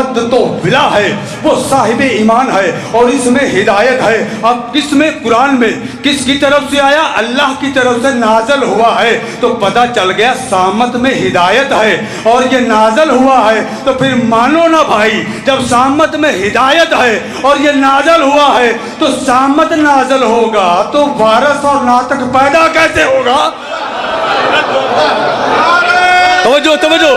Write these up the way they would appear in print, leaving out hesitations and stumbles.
مود تو ولا ہے، وہ صاحب ایمان ہے اور اس میں ہدایت ہے۔ اب کس میں؟ قرآن میں کس کی طرف سے آیا؟ اللہ کی طرف سے نازل ہوا ہے، تو پتہ چل گیا سامت میں ہدایت ہے اور یہ نازل ہوا ہے۔ تو پھر مانو نا بھائی، جب سامت میں ہدایت ہے اور یہ نازل ہوا ہے تو سامت نازل ہوگا تو وارث اور ناطق پیدا کیسے ہوگا؟ توجہ توجہ،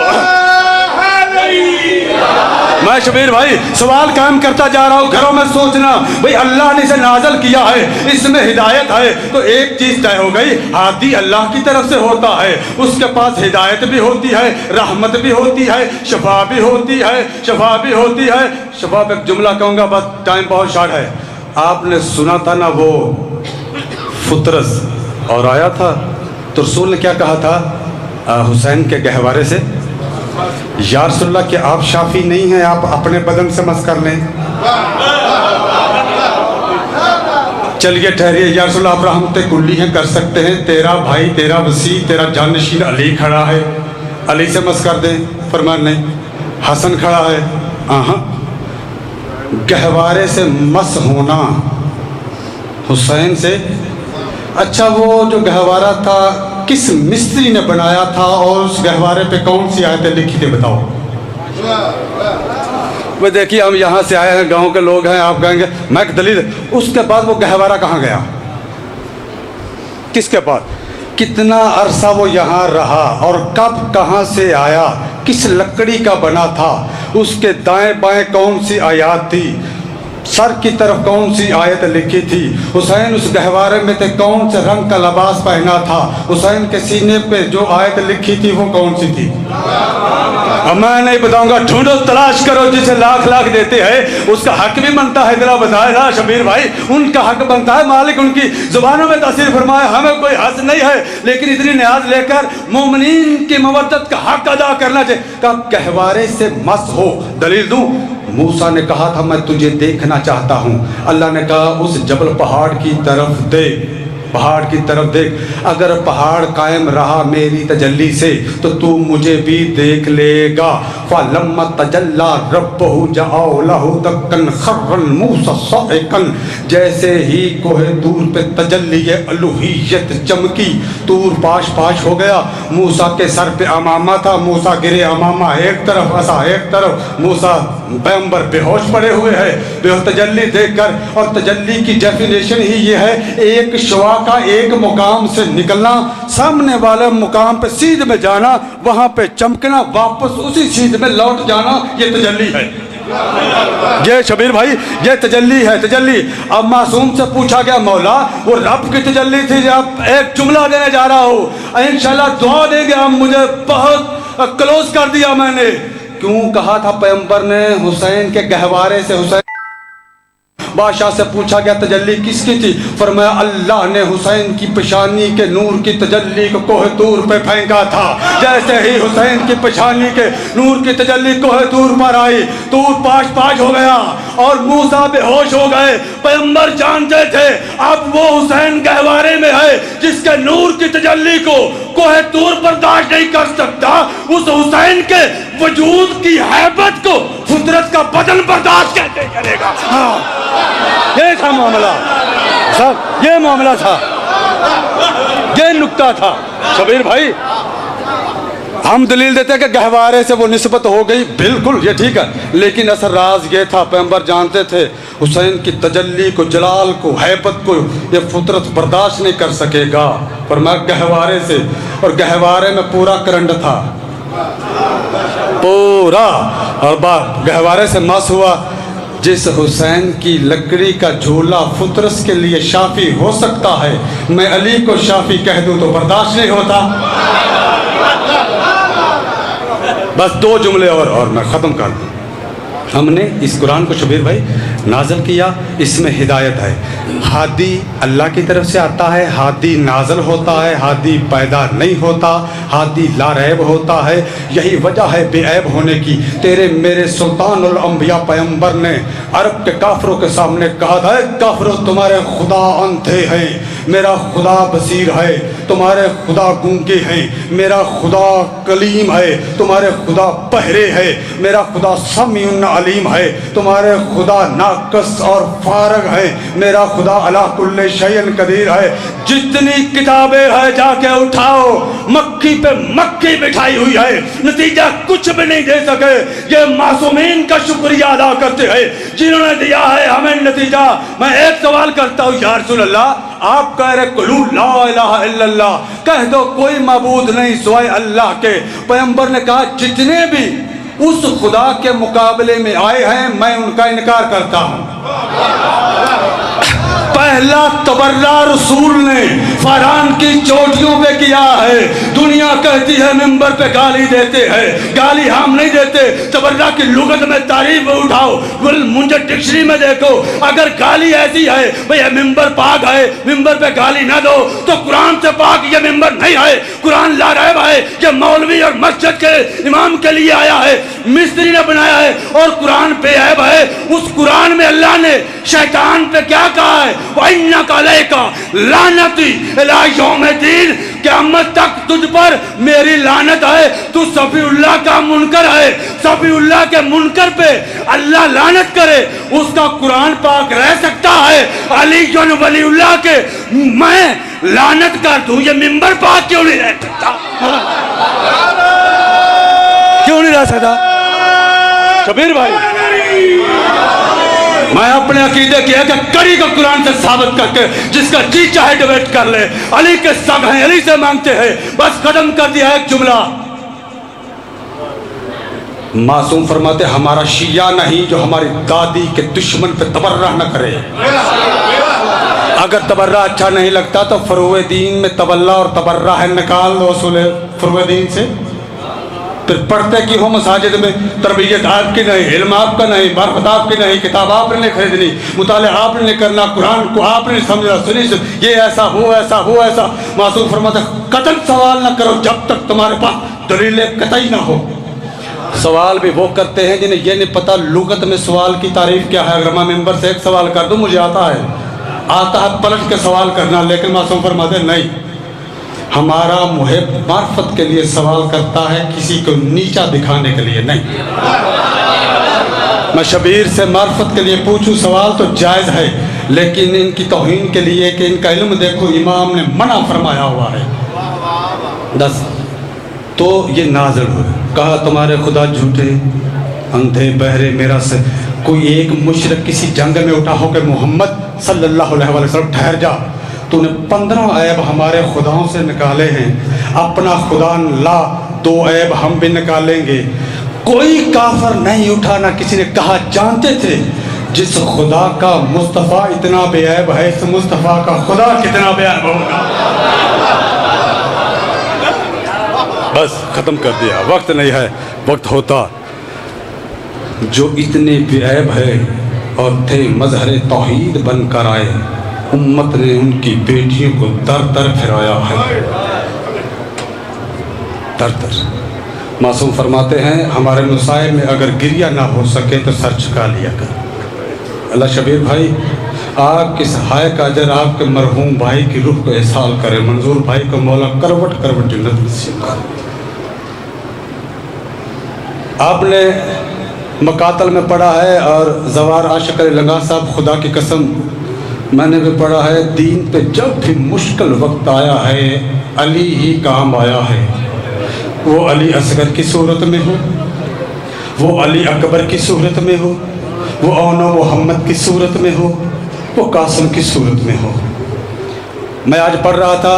میں شبیر بھائی سوال قائم کرتا جا رہا ہوں، گھروں میں سوچنا بھئی اللہ نے اسے نازل کیا ہے، اس میں ہدایت ہے، تو ایک چیز طے ہو گئی، ہادی اللہ کی طرف سے ہوتا ہے، اس کے پاس ہدایت بھی ہوتی ہے، رحمت بھی ہوتی ہے، شفا بھی ہوتی ہے، شفا بھی ہوتی ہے۔ شفا پہ ایک جملہ کہوں گا، بس ٹائم بہت شارٹ ہے۔ آپ نے سنا تھا نا وہ فطرس اور آیا تھا تو رسول نے کیا کہا تھا حسین کے گہوارے سے؟ یا رسول اللہ کہ آپ شافی نہیں ہیں، آپ اپنے بدن سے مس کر لیں۔ چلیے ٹھہریے، یا رسول اللہ آپ رحمت کلی ہیں، کر سکتے ہیں، تیرا بھائی، تیرا وسیع، تیرا جانشین علی کھڑا ہے، علی سے مس کر دیں۔ فرمایا نہیں۔ حسن کھڑا ہے، گہوارے سے مس ہونا حسین سے؟ اچھا وہ جو گہوارہ تھا کس مستری نے بنایا تھا اور اس گہوارے پہ کون سی آیتیں لکھی تھی بتاؤ؟ وہ دیکھیے ہم یہاں سے آئے ہیں، گاؤں کے لوگ ہیں، آپ کہیں گے میں ایک دلیل، اس کے بعد وہ گہوارہ کہاں گیا؟ کس کے بعد؟ کتنا عرصہ وہ یہاں رہا اور کب کہاں سے آیا؟ کس لکڑی کا بنا تھا؟ اس کے دائیں بائیں کون سی آیات تھی؟ سر کی طرف کون سی آیت لکھی تھی؟ حسین اس گہوارے میں تھے، کون سے رنگ کا لباس پہنا تھا؟ حسین کے سینے پہ جو آیت لکھی تھی وہ کون سی تھی؟ اب میں نہیں بتاؤں گا، ڈھونڈو تلاش کرو، جسے لاکھ لاکھ دیتے ہیں اس کا حق بھی بنتا ہے، ذرا بتائے نا شبیر بھائی، ان کا حق بنتا ہے، مالک ان کی زبانوں میں تاثیر فرمائے، ہمیں کوئی حق نہیں ہے، لیکن اتنی نیاز لے کر مومنین کی مودت کا حق ادا کرنا چاہیے۔ کب گہوارے سے مس ہو؟ دلیل دوں، موسیٰ نے کہا تھا میں تجھے دیکھنا چاہتا ہوں، اللہ نے کہا اس جبل پہاڑ کی طرف دیکھ، پہاڑ کی طرف دیکھ، اگر پہاڑ قائم رہا میری تجلی سے تو مجھے بھی دیکھ لے گا۔ فَلَمَّا تَجَلَّى رَبُّهُ جَعَلَ لَهُ دَكًّا خَرَّ مُوسَىٰ صَعِقًا، جیسے ہی کوہ طور پہ تجلی الوہیت چمکی، طور پاش پاش ہو گیا، موسیٰ کے سر پہ امامہ تھا، موسیٰ گرے، امامہ ایک طرف، عصا ایک طرف، موسیٰ پیغمبر بے ہوش پڑے ہوئے ہیں بے تجلی دیکھ کر۔ اور تجلی کی ڈیفینیشن ہی یہ ہے، ایک شعاع کا ایک مقام سے نکلنا، سامنے والے مقام پہ سیدھ میں جانا، وہاں پہ چمکنا، واپس اسی سیدھ میں لوٹ جانا، یہ تجلی ہے۔ یہ شبیر بھائی یہ تجلی ہے، تجلی۔ اب معصوم سے پوچھا گیا مولا وہ رب کی تجلی تھی؟ اب ایک جملہ دینے جا رہا ہوں، انشاءاللہ دعا دیں گے، مجھے بہت کلوز کر دیا میں نے۔ کیوں کہا تھا پیغمبر نے حسین کے گہوارے سے؟ حسین بادشاہ سے پوچھا گیا تجلی کس کی تھی؟ فرمایا اللہ نے حسین کی پیشانی کے نور کی تجلی کو کوہ طور پہ پھینکا تھا۔ جیسے ہی حسین کی پیشانی کے نور کی تجلی کوہ طور پر آئی، طور پاش پاش ہو گیا اور موسیٰ بے ہوش ہو گئے۔ پیغمبر جانتے تھے اب وہ حسین گہوارے میں ہے جس کے نور کی تجلی کو کوہ طور برداشت نہیں کر سکتا، اس حسین کے وجود کی حیبت کو فطرت کا بدن برداشت کیسے کرے گا؟ یہ تھا معاملہ صاحب، یہ معاملہ تھا، یہ نکتہ تھا شبیر بھائی۔ ہم دلیل دیتے ہیں کہ گہوارے سے وہ نسبت ہو گئی، بالکل یہ ٹھیک ہے، لیکن اصل راز یہ تھا پیغمبر جانتے تھے حسین کی تجلی کو، جلال کو، حیبت کو یہ فطرت برداشت نہیں کر سکے گا، فرمایا گہوارے سے، اور گہوارے میں پورا کرنٹ تھا، پورا، اور گہوارے سے مس ہوا۔ جس حسین کی لکڑی کا جھولا فطرس کے لیے شافی ہو سکتا ہے، میں علی کو شافی کہہ دوں تو برداشت نہیں ہوتا۔ بس دو جملے اور میں ختم کر دوں۔ ہم نے اس قرآن کو شبیر بھائی نازل کیا، اس میں ہدایت ہے، ہادی اللہ کی طرف سے آتا ہے، ہادی نازل ہوتا ہے، ہادی پیدا نہیں ہوتا، ہادی لا ریب ہوتا ہے، یہی وجہ ہے بے عیب ہونے کی۔ تیرے میرے سلطان الانبیاء پیغمبر نے عرب کے کافروں کے سامنے کہا تھا، کافروں تمہارے خدا اندھے ہیں، میرا خدا بصیر ہے، تمہارے خدا گونگے ہیں، میرا خدا کلیم ہے، تمہارے خدا بہرے ہے، میرا خدا سمیع علیم ہے، تمہارے خدا ناقص اور فارغ ہے، میرا خدا علی کل شیء قدیر ہے۔ جتنی کتابیں ہیں جا کے اٹھاؤ، مکھی پہ مکھی بٹھائی ہوئی ہے، نتیجہ کچھ بھی نہیں دے سکے۔ یہ معصومین کا شکریہ ادا کرتے ہیں جنہوں نے دیا ہے ہمیں نتیجہ۔ میں ایک سوال کرتا ہوں، یا رسول اللہ، آپ کہہ رہے قُلُوا لا الہ الا اللہ، کہہ دو کوئی معبود نہیں سوائے اللہ کے۔ پیغمبر نے کہا جتنے بھی اس خدا کے مقابلے میں آئے ہیں میں ان کا انکار کرتا ہوں۔ پہلا تبرہ رسول نے فاران کی چوٹیوں پہ کیا ہے۔ دنیا کہتی ہے ممبر پہ گالی دیتے ہیں، گالی ہم نہیں دیتے۔ تبرہ کی لغت میں تعریف اٹھاؤ، منجر ڈکشنری میں دیکھو، اگر گالی ایسی ہے بھئی یہ ممبر پاک ہے، ممبر پہ گالی نہ دو، تو قرآن سے پاک یہ ممبر نہیں ہے۔ قرآن لا ریب ہے، یہ مولوی اور مسجد کے امام کے لیے آیا ہے، مستری نے بنایا ہے، اور قرآن پہ عیب ہے۔ اس قرآن میں اللہ نے شیطان پہ کیا کہا ہے؟ وَإِنَّكَ عَلَيْكَ لَعْنَتِي إِلَىٰ يَوْمِ الدِّينِ، قیامت تک تجھ پر میری لعنت ہے۔ تو صفی اللہ کا منکر ہے، صفی اللہ کے منکر پہ اللہ لعنت کرے، اس کا قرآن پاک رہ سکتا ہے؟ علی ولی اللہ کے میں لعنت کر دوں، یہ ممبر پاک کیوں نہیں رہ سکتا؟ کیوں نہیں رہ سکتا؟ شبیر بھائی، میں اپنے عقیدے کیا کہ کڑی کو قرآن سے ثابت کر کے جس کا جی چاہے ڈیبیٹ کر لے۔ علی کے سب ہیں، علی سے مانگتے ہیں، بس ختم کر دیا ایک جملہ۔ معصوم فرماتے ہمارا شیعہ نہیں جو ہماری دادی کے دشمن پہ تبرہ نہ کرے۔ اگر تبرہ اچھا نہیں لگتا تو فروع دین میں تبلہ اور تبرہ ہے، نکال دو اصول فروع دین سے۔ پھر پڑھتے کی ہو مساجد میں، تربیت آپ کی نہیں، علم آپ کا نہیں، معرفت آپ کی نہیں، کتاب آپ نے خریدنی، مطالعہ آپ نے کرنا، قرآن کو آپ نے سمجھنا، سنی یہ ایسا ہو ایسا ہو ایسا۔ معصوم فرماتے قطعاً سوال نہ کرو جب تک تمہارے پاس دلیل قطعی نہ ہو۔ سوال بھی وہ کرتے ہیں جنہیں یہ نہیں پتا لغت میں سوال کی تعریف کیا ہے۔ اگر میں ممبر سے ایک سوال کر دوں، مجھے آتا ہے پلٹ کے سوال کرنا، لیکن معصوم فرماتے نہیں، ہمارا محب معرفت کے لیے سوال کرتا ہے، کسی کو نیچا دکھانے کے لیے نہیں۔ میں شبیر سے معرفت کے لیے پوچھوں سوال تو جائز ہے، لیکن ان کی توہین کے لیے کہ ان کا علم دیکھو امام نے منع فرمایا ہوا ہے۔ تو یہ نازل ہوئے، کہا تمہارے خدا جھوٹے، اندھے بہرے، میرا سے کوئی ایک مشرک کسی جنگ میں اٹھا ہو کہ محمد صلی اللہ علیہ وسلم ٹھہر جا، تو نے 15 عیب ہمارے خداؤں سے نکالے ہیں، اپنا خدا لا 2 عیب ہم بھی نکالیں گے۔ کوئی کافر نہیں اٹھا، نہ کسی نے کہا، جانتے تھے جس خدا کا مصطفیٰ اتنا بے عیب ہے، اس مصطفیٰ کا خدا کتنا بے عیب ہوگا۔ بس ختم کر دیا، وقت نہیں ہے، وقت ہوتا جو اتنے بے عیب ہے اور تھے مظہر توحید بن کر آئے، امت نے ان کی بیٹیوں کو در در پھرایا ہے، در در۔ معصوم فرماتے ہیں ہمارے مسائل میں اگر گریہ نہ ہو سکے تو سر جھکا لیا کر۔ اللہ شبیر بھائی، آپ کس ہائے کا اجر آپ کے مرحوم بھائی کی روح کو احسال کرے، منظور بھائی کو مولا کروٹ کروٹ جنت نصیب کرے۔ آپ نے مقاتل میں پڑھا ہے، اور زوار عاشق علی لنگا صاحب، خدا کی قسم میں نے بھی پڑھا ہے، دین پہ جب بھی مشکل وقت آیا ہے علی ہی کام آیا ہے۔ وہ علی اصغر کی صورت میں ہو، وہ علی اکبر کی صورت میں ہو، وہ اون و محمد کی صورت میں ہو، وہ قاسم کی صورت میں ہو۔ میں آج پڑھ رہا تھا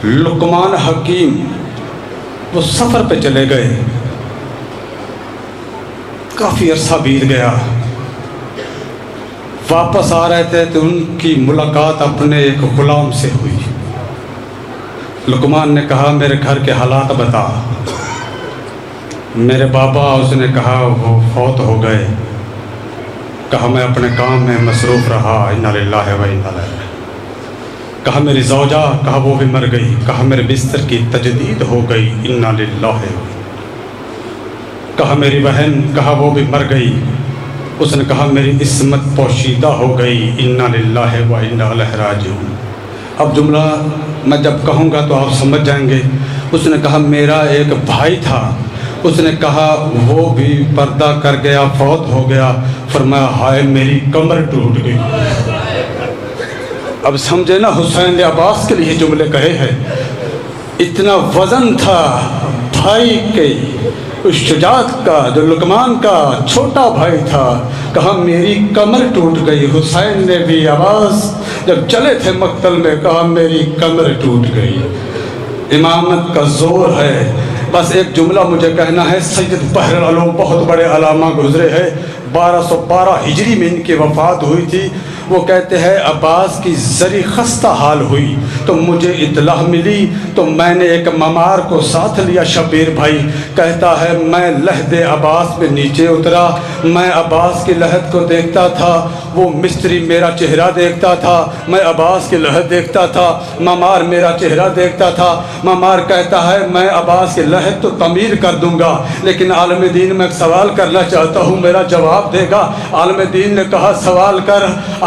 لقمان حکیم، وہ سفر پہ چلے گئے، کافی عرصہ بیت گیا، واپس آ رہے تھے تو ان کی ملاقات اپنے ایک غلام سے ہوئی۔ لقمان نے کہا میرے گھر کے حالات بتا۔ میرے بابا، اس نے کہا وہ فوت ہو گئے۔ کہا میں اپنے کام میں مصروف رہا، انا للہ و انا الیہ۔ کہا میری زوجہ، کہا وہ بھی مر گئی۔ کہا میرے بستر کی تجدید ہو گئی، انا للہ۔ کہا میری بہن، کہا وہ بھی مر گئی۔ اس نے کہا میری عصمت پوشیدہ ہو گئی، انا للہ و انا الیہ راجعون۔ اب جملہ میں جب کہوں گا تو آپ سمجھ جائیں گے۔ اس نے کہا میرا ایک بھائی تھا، اس نے کہا وہ بھی پردہ کر گیا، فوت ہو گیا۔ فرمایا ہائے میری کمر ٹوٹ گئی۔ اب سمجھے نا، حسین نے عباس کے لیے جملے کہے ہیں۔ اتنا وزن تھا بھائی کے اس شجاعت کا، جو لقمان کا چھوٹا بھائی تھا۔ کہا میری کمر ٹوٹ گئی۔ حسین نے بھی عباس جب چلے تھے مقتل میں کہا میری کمر ٹوٹ گئی۔ امامت کا زور ہے۔ بس ایک جملہ مجھے کہنا ہے، سید بحر العلوم بہت بڑے علامہ گزرے ہیں، 1212 ہجری میں ان کی وفات ہوئی تھی۔ وہ کہتے ہیں عباس کی ذری خستہ حال ہوئی تو مجھے اطلاع ملی تو میں نے ایک ممار کو ساتھ لیا۔ شبیر بھائی کہتا ہے میں لحد عباس پہ نیچے اترا، میں عباس کی لحد کو دیکھتا تھا، وہ مستری میرا چہرہ دیکھتا تھا، میں عباس کی لحد دیکھتا تھا، ممار میرا چہرہ دیکھتا تھا۔ ممار کہتا ہے میں عباس کی لحد تو تعمیر کر دوں گا، لیکن عالم دین میں ایک سوال کرنا چاہتا ہوں، میرا جواب دے گا؟ عالم دین نے کہا سوال کر،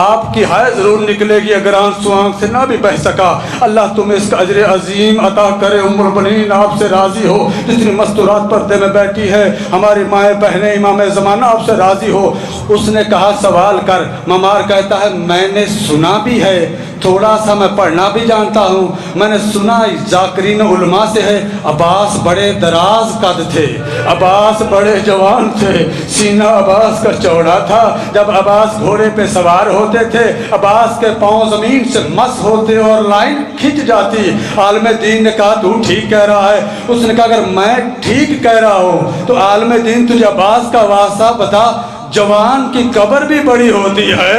آپ کی حائض ضرور نکلے گی اگر آنسو آنکھ سے نہ بھی بہہ سکا، اللہ تمہیں اس کا اجر عظیم عطا کرے۔ ام البنین آپ سے راضی ہو، جتنی مستورات پردے میں بیٹھی ہے، ہماری مائیں بہنیں امام زمانہ آپ سے راضی ہو۔ اس نے کہا سوال کر۔ ممار کہتا ہے میں نے سنا بھی ہے، تھوڑا سا میں پڑھنا بھی جانتا ہوں، میں نے سنا ذاکرین علماء سے ہے عباس بڑے دراز قد تھے، عباس بڑے جوان تھے، سینہ عباس کا چوڑا تھا، جب عباس گھوڑے پہ سوار ہوتے تھے عباس کے پاؤں زمین سے مس ہوتے اور لائن کھنچ جاتی۔ عالم دین نے کہا تو ٹھیک کہہ رہا ہے۔ اس نے کہا اگر میں ٹھیک کہہ رہا ہوں تو عالم دین تجھے عباس کا واسطہ بتا، جوان کی قبر بھی بڑی ہوتی ہے،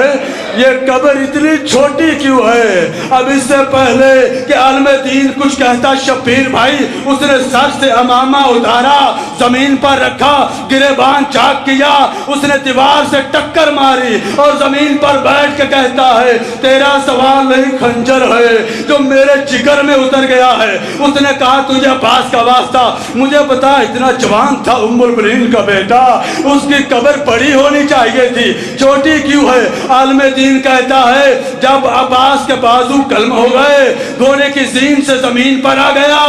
یہ قبر اتنی چھوٹی کیوں ہے؟ اب اس سے پہلے کہ عالم دین کچھ کہتا، شبیر بھائی اس نے سر سے امامہ اتارا، زمین پر رکھا، گریبان چاک کیا، اس نے دیوار سے ٹکر ماری اور زمین پر بیٹھ کے کہتا ہے تیرا سوال نہیں خنجر ہے جو میرے جگر میں اتر گیا ہے۔ اس نے کہا تجھے عباس کا واسطہ مجھے بتا، اتنا جوان تھا ام البنین کا بیٹا، اس کی قبر بڑی ہونی چاہیے تھی، چھوٹی کیوں ہے؟ عالم دین کہتا ہے جب عباس کے بازو کلم ہو گئے، گھوڑے کی زین سے زمین پر آ گیا،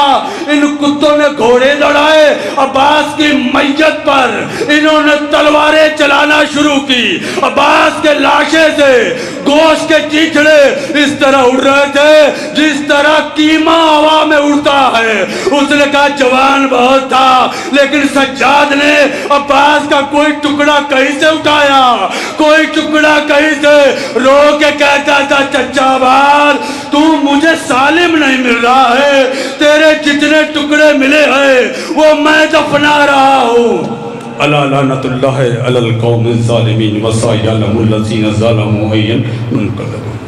ان کتوں نے گھوڑے لڑائے، عباس کی میت پر انہوں نے تلواریں چلانا شروع کی، عباس کے لاشے سے گوشت کے چیچڑے اس طرح اڑ رہے تھے جس طرح کیما ہوا میں اڑتا ہے۔ اس نے کہا جوان بہت تھا، لیکن سجاد نے عباس کا کوئی ٹکڑا کہیں سے اٹھایا، کوئی ٹکڑا کہیں سے، رو کے کہتا تھا چچا عباس تو مجھے سالم نہیں مل رہا ہے، تیرے جتنے ٹکڑے ملے ہیں وہ میں دفنا رہا ہوں۔ الا لعنت اللہ علی القوم الظالمین وسیعلم الذین ظلموا ان منقلب۔